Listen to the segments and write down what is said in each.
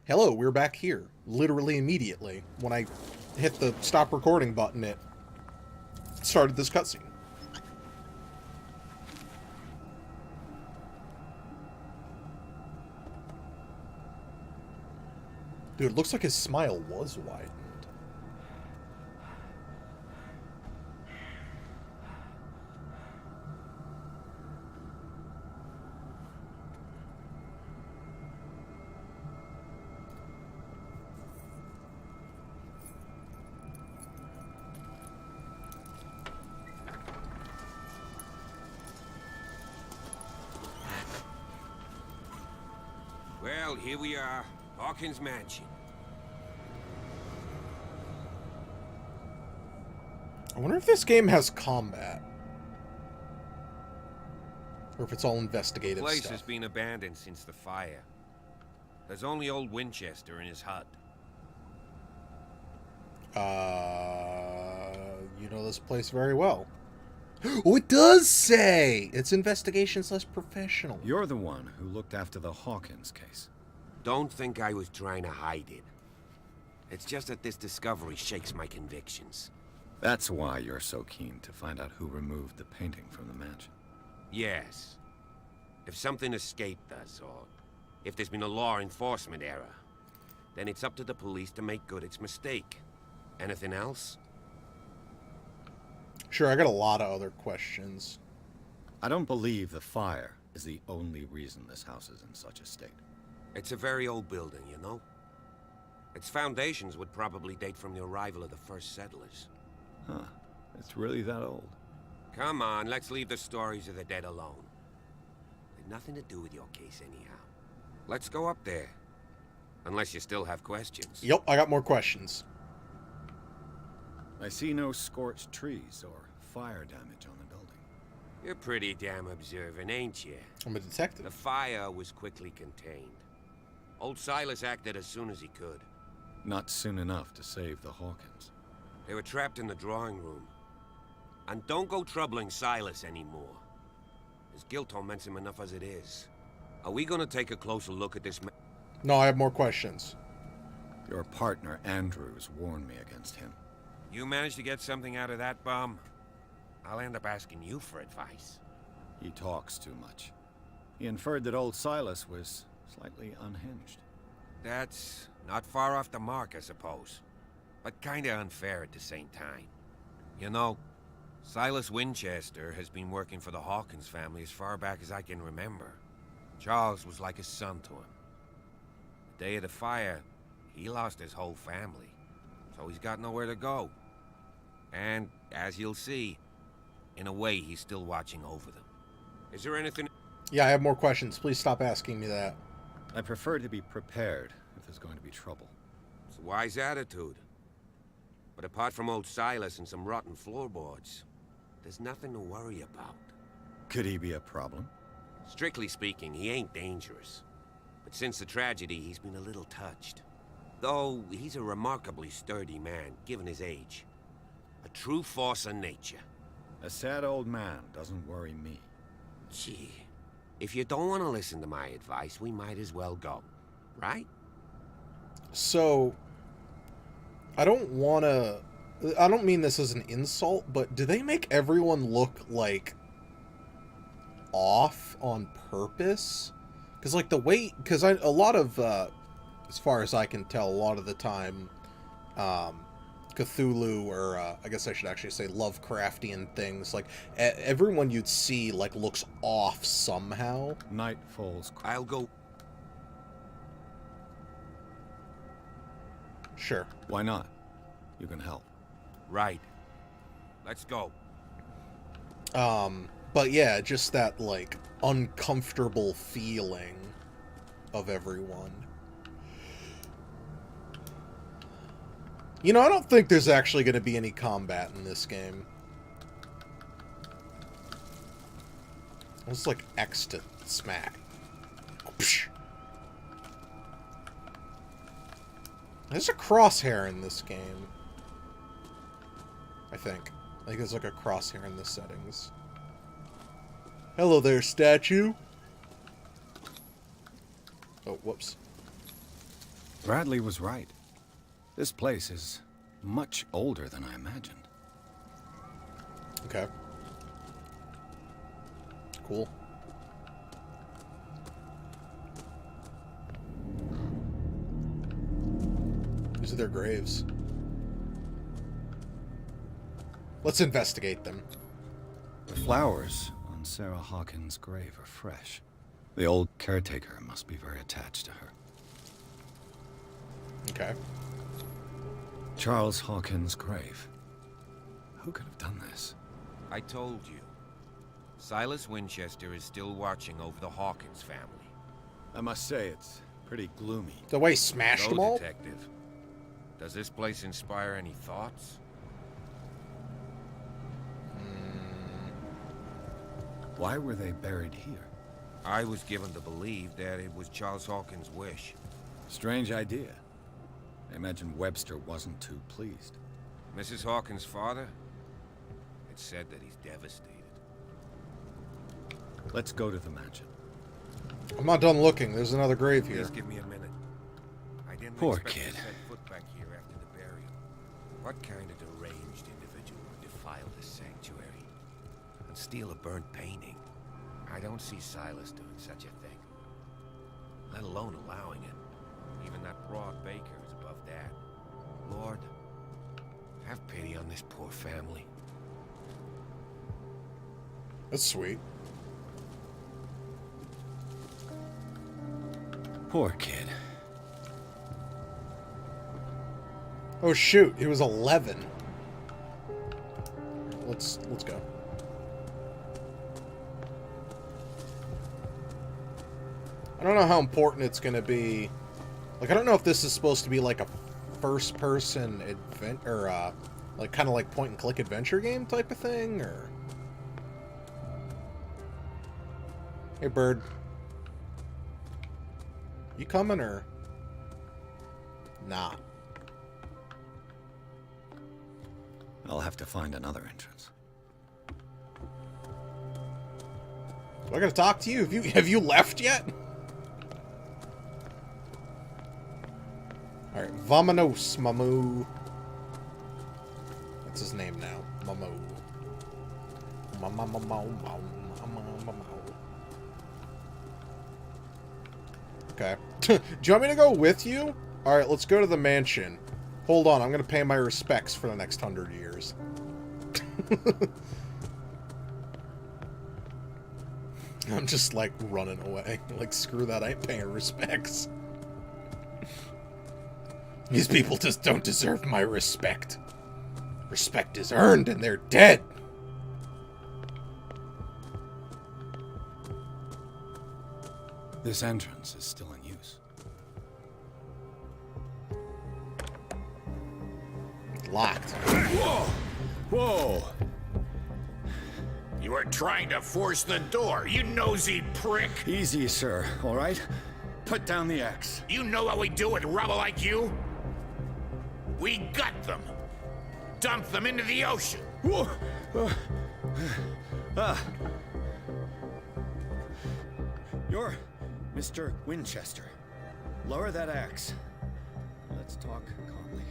Hello, we're back here. Literally immediately. When I hit the stop recording button, it started this cutscene. Dude, it looks like his smile was widened. Well, here we are, Hawkins Mansion. I wonder if this game has combat. Or if it's all investigative The place stuff. has been abandoned since the fire. There's only old Winchester in his hut. You know this place very well. Oh, it does say! It's investigations/professional. You're the one who looked after the Hawkins case. Don't think I was trying to hide it. It's just that this discovery shakes my convictions. That's why you're so keen to find out who removed the painting from the mansion. Yes. If something escaped us, or if there's been a law enforcement error, then it's up to the police to make good its mistake. Anything else? Sure, I got a lot of other questions. I don't believe the fire is the only reason this house is in such a state. It's a very old building, you know? Its foundations would probably date from the arrival of the first settlers. Huh. It's really that old. Come on, let's leave the stories of the dead alone. They've nothing to do with your case anyhow. Let's go up there. Unless you still have questions. Yep, I got more questions. I see no scorched trees or fire damage on the building. You're pretty damn observant, ain't you? I'm a detective. The fire was quickly contained. Old Silas acted as soon as he could. Not soon enough to save the Hawkins. They were trapped in the drawing room. And don't go troubling Silas anymore. His guilt torments him enough as it is. Are we gonna take a closer look at this No, I have more questions. Your partner, Andrews, warned me against him. You managed to get something out of that bum? I'll end up asking you for advice. He talks too much. He inferred that old Silas was slightly unhinged. That's not far off the mark, I suppose. But kinda unfair at the same time. You know, Silas Winchester has been working for the Hawkins family as far back as I can remember. Charles was like a son to him. The day of the fire, he lost his whole family. So he's got nowhere to go. And, as you'll see, in a way, he's still watching over them. Is there anything... Yeah, I have more questions. Please stop asking me that. I prefer to be prepared if there's going to be trouble. It's a wise attitude. But apart from old Silas and some rotten floorboards, there's nothing to worry about. Could he be a problem? Strictly speaking, he ain't dangerous. But since the tragedy, he's been a little touched. Though, he's a remarkably sturdy man, given his age. A true force of nature. A sad old man doesn't worry me. Gee, if you don't want to listen to my advice, we might as well go. Right? So, I don't mean this as an insult, but do they make everyone look, like, off on purpose? Because, like, a lot of, as far as I can tell, a lot of the time, Cthulhu, or I guess I should actually say Lovecraftian things, like, everyone you'd see, like, looks off somehow. Night falls. I'll go... Sure. Why not? You can help. Right. Let's go. But yeah, just that, like, uncomfortable feeling of everyone. You know, I don't think there's actually going to be any combat in this game. It's like X to smack. There's a crosshair in this game. I think there's like a crosshair in the settings. Hello there, statue. Oh, whoops. Bradley was right. This place is much older than I imagined. Okay. Cool. These are their graves. Let's investigate them. The flowers on Sarah Hawkins' grave are fresh. The old caretaker must be very attached to her. Okay. Charles Hawkins' grave. Who could have done this? I told you. Silas Winchester is still watching over the Hawkins family. I must say, it's pretty gloomy. The way he smashed So, them all? Detective, does this place inspire any thoughts? Why were they buried here? I was given to believe that it was Charles Hawkins' wish. Strange idea. I imagine Webster wasn't too pleased. Mrs. Hawkins' father? It's said that he's devastated. Let's go to the mansion. I'm not done looking. There's another grave here. Please give me a minute. I didn't Poor expect kid. to set foot back here after the burial. What kind of deranged individual would defile this sanctuary and steal a burnt painting? I don't see Silas doing such a thing, let alone allowing it. Even that broad baker is above that. Lord, have pity on this poor family. That's sweet. Poor kid. Oh shoot, he was 11. Let's go. I don't know how important it's gonna be. Like, I don't know if this is supposed to be like a first-person adventure, or like kind of like point-and-click adventure game type of thing, or. Hey, bird. You coming or not? I'll have to find another entrance. Do I gotta talk to you? Have you left yet? Alright, Vamonos, Mamu. That's his name now. Mamu. Okay. Do you want me to go with you? Alright, let's go to the mansion. Hold on, I'm gonna pay my respects for the next 100 years. I'm just, like, running away. Like, screw that, I ain't paying respects. These people just don't deserve my respect. Respect is earned and they're dead. This entrance is still in use. Locked. Whoa! Whoa! You were trying to force the door, you nosy prick! Easy, sir, all right? Put down the axe. You know what we do with rubble like you? We gut them. Dump them into the ocean. Whoa! You're Mr. Winchester. Lower that axe. Let's talk calmly.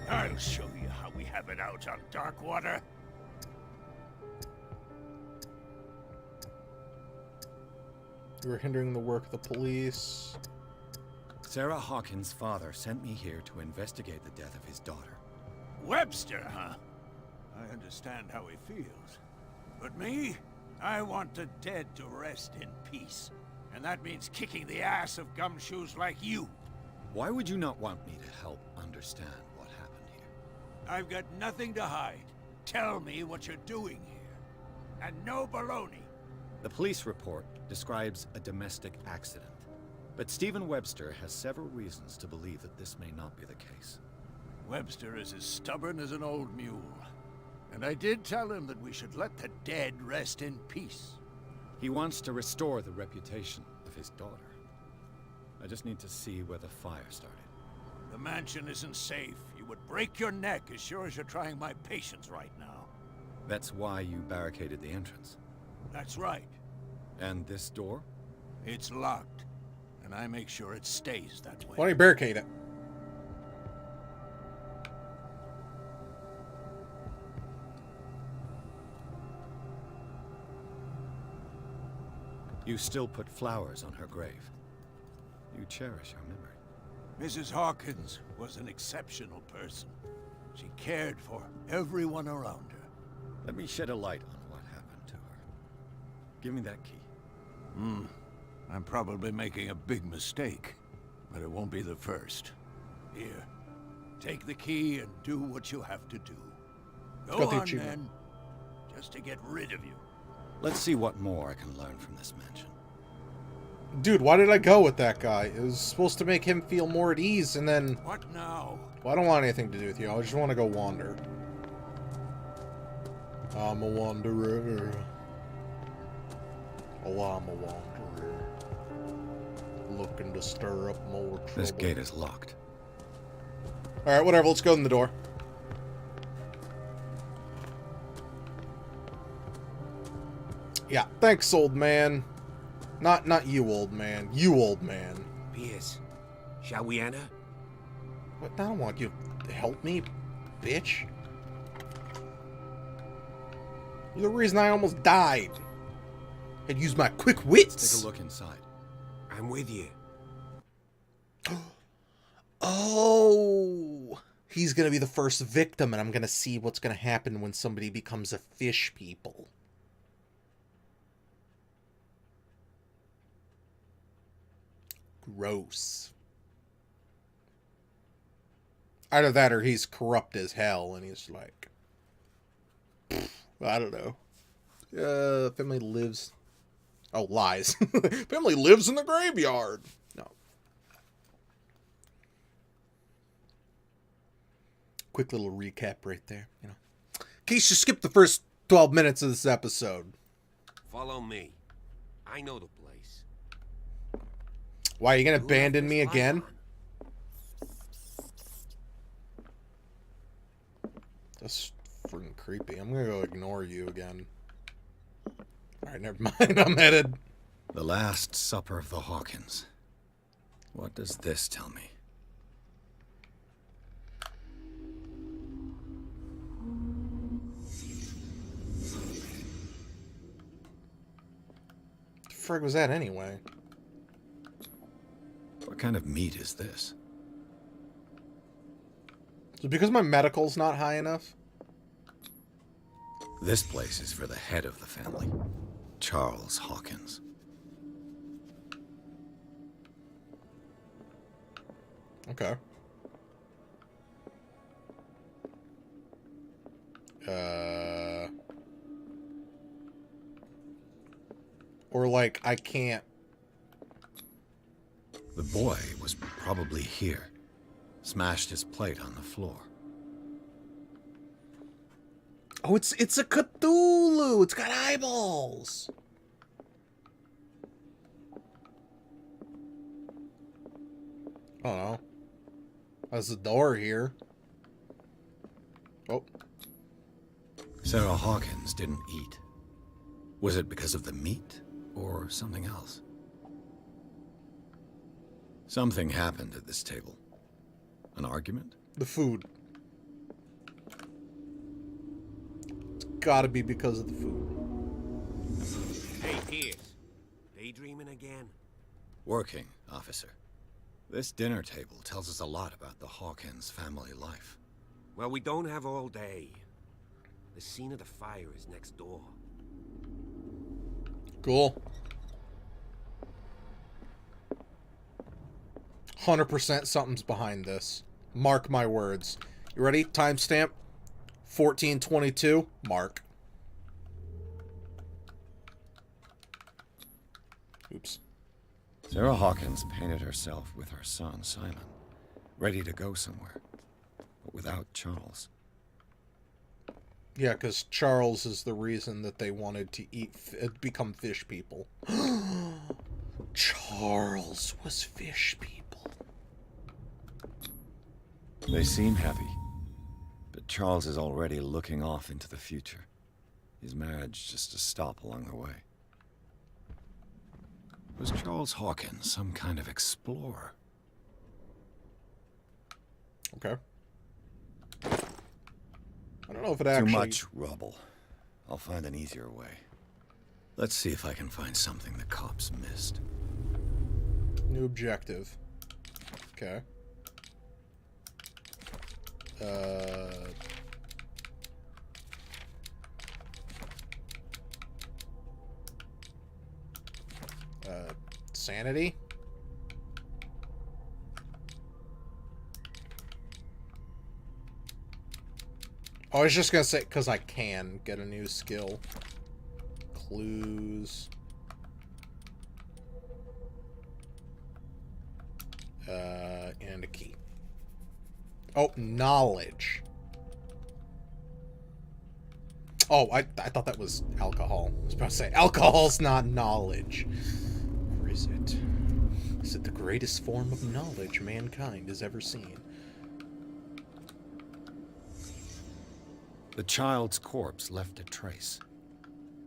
I'll show you how we have it out on Darkwater. You were hindering the work of the police. Sarah Hawkins' father sent me here to investigate the death of his daughter. Webster, huh? I understand how he feels. But me? I want the dead to rest in peace. And that means kicking the ass of gumshoes like you. Why would you not want me to help understand what happened here? I've got nothing to hide. Tell me what you're doing here. And no baloney. The police report describes a domestic accident. But Stephen Webster has several reasons to believe that this may not be the case. Webster is as stubborn as an old mule. And I did tell him that we should let the dead rest in peace. He wants to restore the reputation of his daughter. I just need to see where the fire started. The mansion isn't safe. You would break your neck as sure as you're trying my patience right now. That's why you barricaded the entrance. That's right. And this door? It's locked. and I make sure it stays that way. Why don't you barricade it? You still put flowers on her grave. You cherish her memory. Mrs. Hawkins was an exceptional person. She cared for everyone around her. Let me shed a light on what happened to her. Give me that key. I'm probably making a big mistake, but it won't be the first. Here, take the key and do what you have to do. Go Got the on, achievement. then, just to get rid of you. Let's see what more I can learn from this mansion. Dude, why did I go with that guy? It was supposed to make him feel more at ease, and then... What now? Well, I don't want anything to do with you. I just want to go wander. I'm a wanderer. Oh, I'm a wanderer. Looking to stir up more trouble. This gate is locked. Alright, whatever. Let's go in the door. Yeah, thanks, old man. Not you, old man. You, old man. Pierce, shall we enter? What? I don't want you to help me, bitch. You're the reason I almost died. I'd use my quick wits. Take a look inside. I'm with you. Oh, he's gonna be the first victim, and I'm gonna see what's gonna happen when somebody becomes a fish people. Gross. Either that or he's corrupt as hell, and he's like, I don't know. Family lives... Oh, lies. Family lives in the graveyard. No. Quick little recap right there, you know. In case you skipped the first 12 minutes of this episode. Follow me. I know the place. Why, are you gonna Who abandon left me this light again? on? That's freaking creepy. I'm gonna go ignore you again. Alright, never mind. I'm headed. The Last Supper of the Hawkins. What does this tell me? The frig was that anyway? What kind of meat is this? Is it because my medical's not high enough? This place is for the head of the family, Charles Hawkins. Okay. Or like, I can't... The boy was probably here. Smashed his plate on the floor. Oh, it's a Cthulhu! It's got eyeballs! Oh no. There's a door here. Oh. Sarah Hawkins didn't eat. Was it because of the meat or something else? Something happened at this table. An argument? The food. It's gotta be because of the food. Hey, Pierce. Daydreaming again? Working, officer. This dinner table tells us a lot about the Hawkins family life. Well, we don't have all day. The scene of the fire is next door. Cool. 100% something's behind this. Mark my words. You ready? Timestamp 1422. Mark. Oops. Sarah Hawkins painted herself with her son, Simon, ready to go somewhere, but without Charles. Yeah, because Charles is the reason that they wanted to become fish people. Charles was fish people. They seem happy, but Charles is already looking off into the future. His marriage just a stop along the way. Was Charles Hawkins some kind of explorer? Okay. I don't know if it actually... Too much rubble. I'll find an easier way. Let's see if I can find something the cops missed. New objective. Okay. Sanity? Oh, I was just gonna say, because I can get a new skill. Clues. And a key. Oh, knowledge. Oh, I thought that was alcohol. I was about to say, alcohol's not knowledge. Or is it? Is it the greatest form of knowledge mankind has ever seen? The child's corpse left a trace.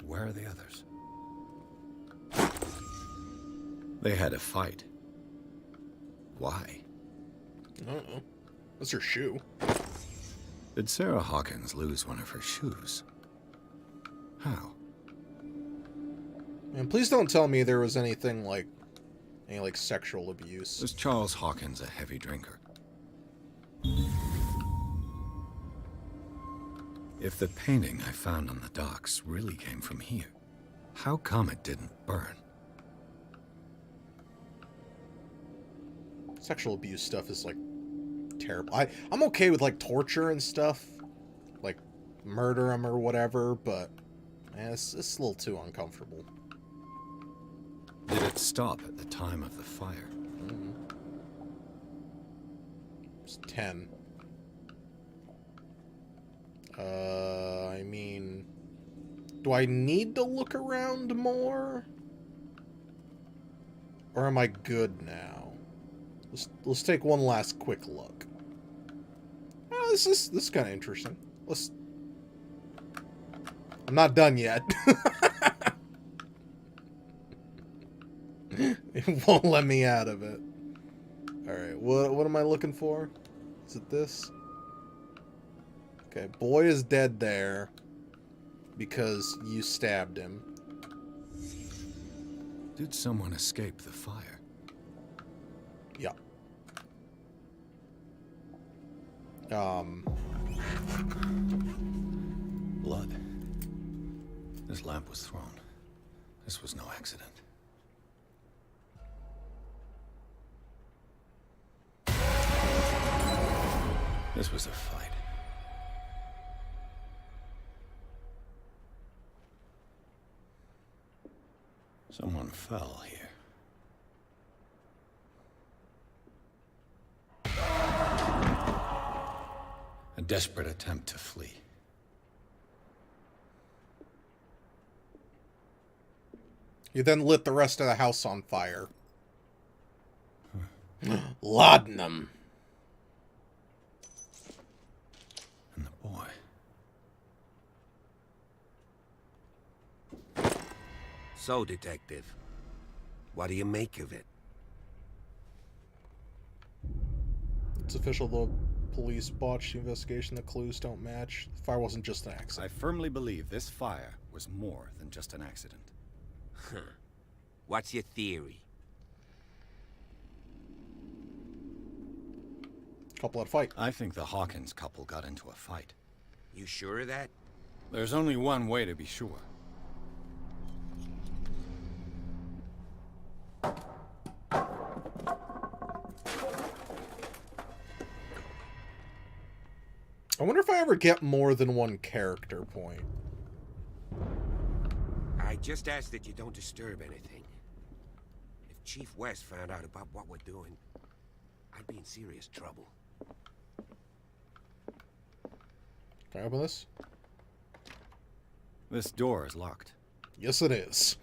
Where are the others? They had a fight. Why? I don't know. That's her shoe. Did Sarah Hawkins lose one of her shoes? How? And please don't tell me there was anything like any like sexual abuse. Was Charles Hawkins a heavy drinker? If the painting I found on the docks really came from here, how come it didn't burn? Sexual abuse stuff is like terrible. I'm okay with like torture and stuff, like murder them or whatever, but man, it's a little too uncomfortable. Did it stop at the time of the fire? It's 10. I mean, do I need to look around more? Or am I good now? Let's take one last quick look. Oh, this is kind of interesting. I'm not done yet. It won't let me out of it. Alright, what am I looking for? Is it this? Okay, boy is dead there because you stabbed him. Did someone escape the fire? Yeah. Blood. This lamp was thrown. This was no accident. This was a fight. Someone fell here. A desperate attempt to flee. You then lit the rest of the house on fire. Laudanum. And the boy. So, Detective, what do you make of it? It's official, the police botched the investigation. The clues don't match. The fire wasn't just an I accident. firmly believe this fire was more than just an accident. Huh. What's your theory? Couple had a fight. I think the Hawkins couple got into a fight. You sure of that? There's only one way to be sure. I wonder if I ever get more than one character point. I just ask that you don't disturb anything. If Chief West found out about what we're doing, I'd be in serious trouble. Can I open this? This door is locked. Yes, it is.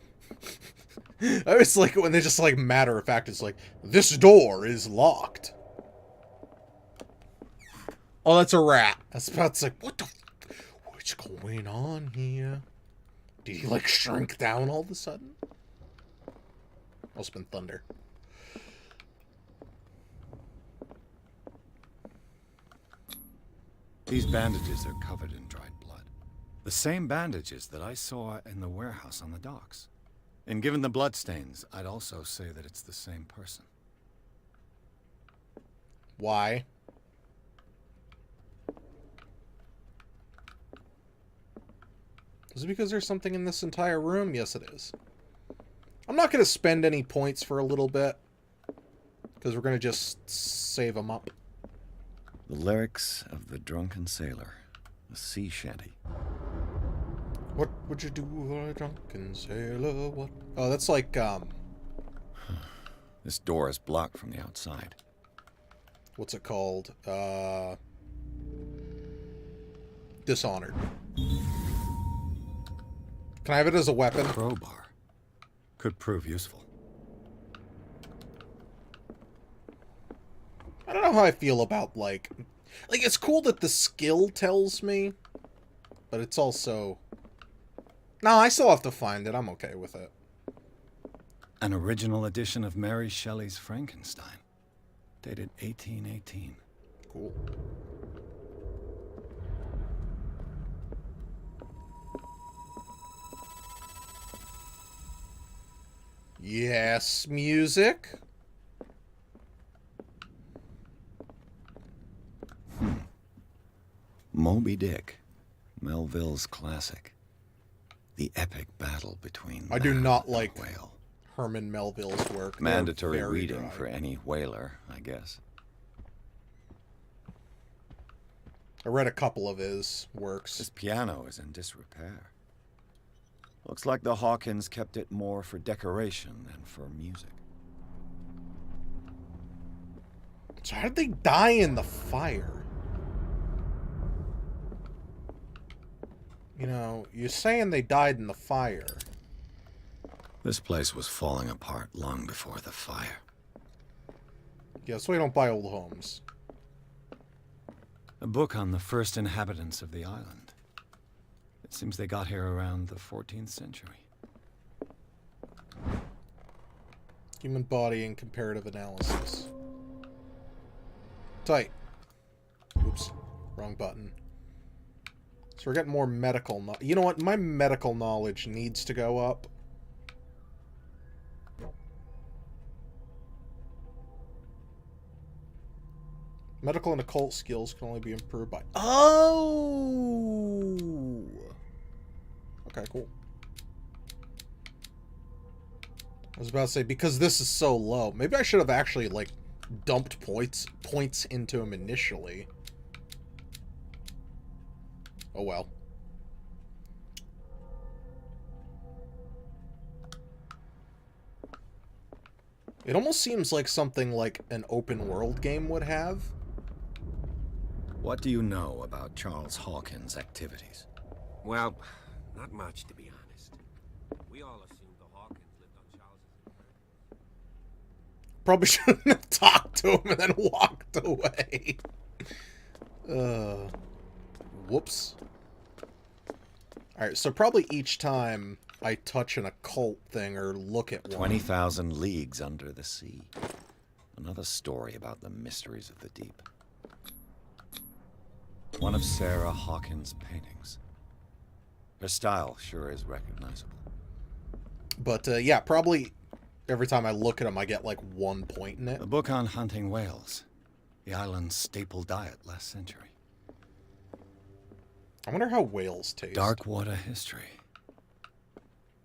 I always like it when they just like matter of fact. It's like, this door is locked. Oh, that's a rat. I was about to say, what's going on here? Did he like shrink down all of a sudden? Must have been thunder. These bandages are covered in dried blood. The same bandages that I saw in the warehouse on the docks. And given the bloodstains, I'd also say that it's the same person. Why? Is it because there's something in this entire room? Yes, it is. I'm not going to spend any points for a little bit, because we're going to just save them up. The lyrics of the drunken sailor, a sea shanty. What would you do for a drunken sailor? What? Oh, that's like, This door is blocked from the outside. what's it called? Dishonored. Can I have it as a weapon? Crowbar. Could prove useful. I don't know how I feel about, like, it's cool that the skill tells me, but it's also... No, I still have to find it. I'm okay with it. An original edition of Mary Shelley's Frankenstein, dated 1818. Cool. Yes, music. Moby Dick, Melville's classic. The epic battle between I do man not and like whale. Herman Melville's work. They're Mandatory very reading dry. for any whaler, I guess. I read a couple of his works. This piano is in disrepair. Looks like the Hawkins kept it more for decoration than for music. So how did they die in the fire? You know, you're saying they died in the fire. This place was falling apart long before the fire. Yeah, so we don't buy old homes. A book on the first inhabitants of the island. It seems they got here around the 14th century. Human body and comparative analysis. Tight. Oops. Wrong button. So we're getting more medical you know what? My medical knowledge needs to go up. Medical and occult skills can only be improved by... Oh! Okay, cool. I was about to say, because this is so low, maybe I should have actually, like, dumped points into him initially. Oh well. It almost seems like something like an open world game would have. What do you know about Charles Hawkins' activities? Well, not much, to be honest. We all assumed the Hawkins lived on Charles's inheritance. Probably shouldn't have talked to him and then walked away. Whoops. Alright, so probably each time I touch an occult thing or look at one... 20,000 leagues under the sea. Another story about the mysteries of the deep. One of Sarah Hawkins' paintings. Her style sure is recognizable. But, yeah, probably every time I look at them, I get, like, 1 point in it. A book on hunting whales. The island's staple diet last century. I wonder how whales taste. Dark water history.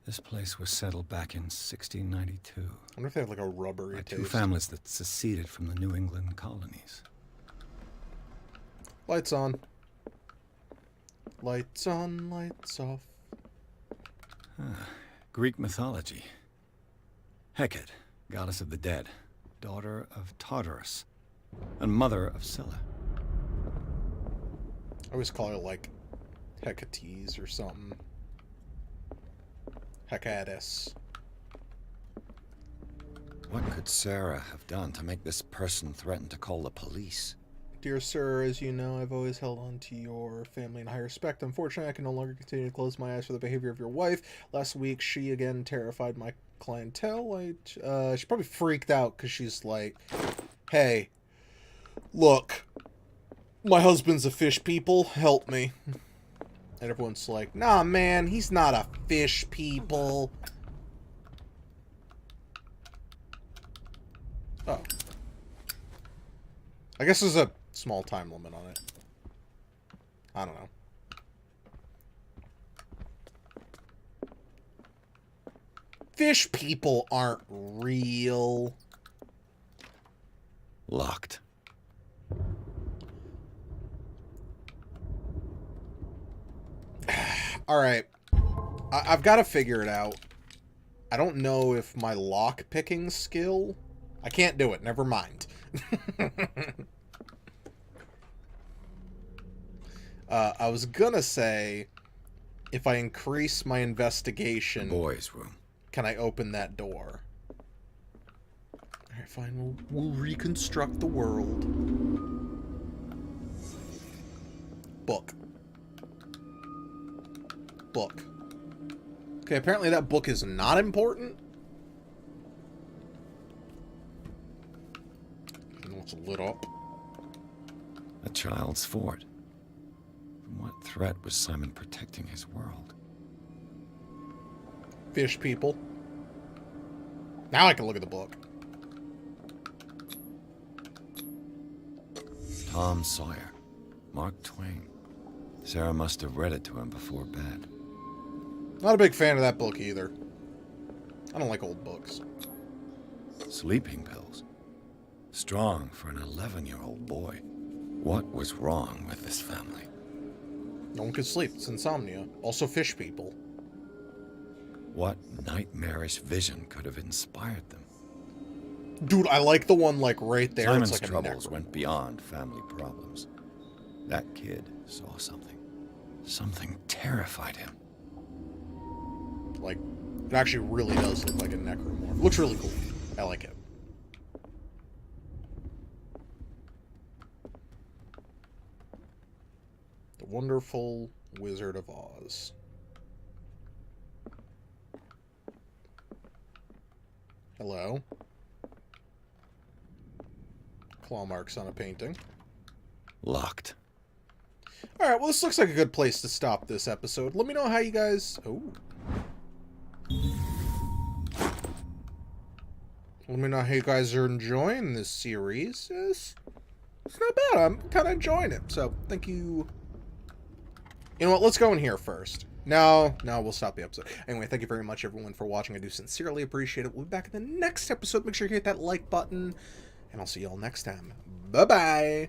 This place was settled back in 1692. I wonder if they have, like, a rubbery By taste. two families that seceded from the New England colonies. Lights on. Lights on, lights off. Greek mythology. Hecate, goddess of the dead, daughter of Tartarus, and mother of Scylla. I always call her, like, Hecates or something. Hecates. What could Sarah have done to make this person threaten to call the police? Dear sir, as you know, I've always held on to your family in high respect. Unfortunately, I can no longer continue to close my eyes for the behavior of your wife. Last week, she again terrified clientele. She's probably freaked out because she's like, hey, look, my husband's a fish people, help me. And everyone's like, nah, man, he's not a fish people. Oh. I guess there's a small time limit on it. I don't know. Fish people aren't real. Locked. Alright. I've got to figure it out. I don't know if my lock picking skill... I can't do it. Never mind. I was gonna say, if I increase my investigation... Boys' room. Can I open that door? Alright, fine. We'll reconstruct the world. Book. Book. Okay, apparently that book is not important. It's lit up. A child's fort. From what threat was Simon protecting his world? Fish people. Now I can look at the book. Tom Sawyer. Mark Twain. Sarah must have read it to him before bed. Not a big fan of that book either. I don't like old books. Sleeping pills. Strong for an 11-year-old boy. What was wrong with this family? No one could sleep. It's insomnia. Also fish people. What nightmarish vision could have inspired them? Dude, I like the one, like, right there. Simon's it's like troubles went beyond family problems. That kid saw something. Something terrified him. Like, it actually really does look like a necromorph. Looks really cool. I like it. The Wonderful Wizard of Oz. Hello. Claw marks on a painting. Locked. Alright, well, this looks like a good place to stop this episode. Let me know how you guys... Oh. Let me know how you guys are enjoying this series. It's not bad. I'm kind of enjoying it. So, thank you. You know what? Let's go in here first. No, we'll stop the episode. Anyway, thank you very much, everyone, for watching. I do sincerely appreciate it. We'll be back in the next episode. Make sure you hit that like button. And I'll see you all next time. Bye-bye.